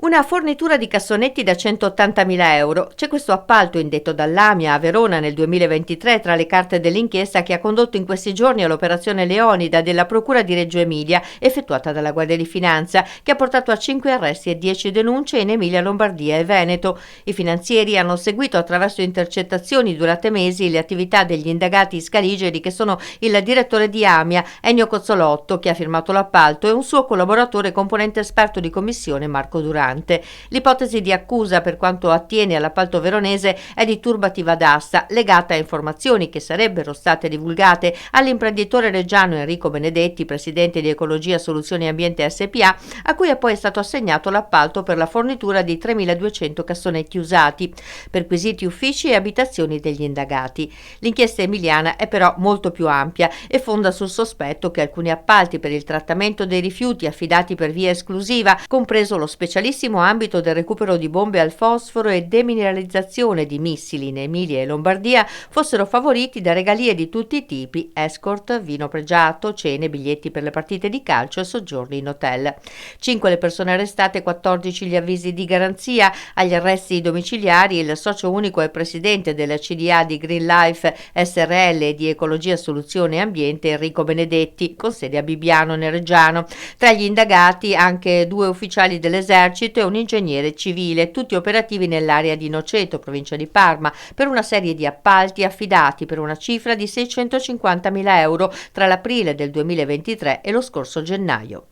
Una fornitura di cassonetti da 180.000 euro. C'è questo appalto indetto dall'AMIA a Verona nel 2023 tra le carte dell'inchiesta che ha condotto in questi giorni all'operazione Leonida della Procura di Reggio Emilia, effettuata dalla Guardia di Finanza, che ha portato a 5 arresti e 10 denunce in Emilia, Lombardia e Veneto. I finanzieri hanno seguito attraverso intercettazioni durate mesi le attività degli indagati scaligeri che sono il direttore di AMIA, Ennio Cozzolotto, che ha firmato l'appalto, e un suo collaboratore componente esperto di commissione, Marco Durante. L'ipotesi di accusa per quanto attiene all'appalto veronese è di turbativa d'asta, legata a informazioni che sarebbero state divulgate all'imprenditore reggiano Enrico Benedetti, presidente di Ecologia Soluzioni Ambiente SPA, a cui è poi stato assegnato l'appalto per la fornitura di 3.200 cassonetti usati, perquisiti uffici e abitazioni degli indagati. L'inchiesta emiliana è però molto più ampia e fonda sul sospetto che alcuni appalti per il trattamento dei rifiuti affidati per via esclusiva, compreso lo specialissimo ambito del recupero di bombe al fosforo e demineralizzazione di missili in Emilia e Lombardia, fossero favoriti da regalie di tutti i tipi: escort, vino pregiato, cene, biglietti per le partite di calcio e soggiorni in hotel. 5 le persone arrestate, 14 gli avvisi di garanzia. Agli arresti domiciliari il socio unico e presidente della CDA di Green Life SRL e di Ecologia Soluzione Ambiente Enrico Benedetti, con sede a Bibbiano nel Reggiano. Tra gli indagati anche 2 ufficiali dell'esercito e un ingegnere civile, tutti operativi nell'area di Noceto, provincia di Parma, per una serie di appalti affidati per una cifra di 650.000 euro tra l'aprile del 2023 e lo scorso gennaio.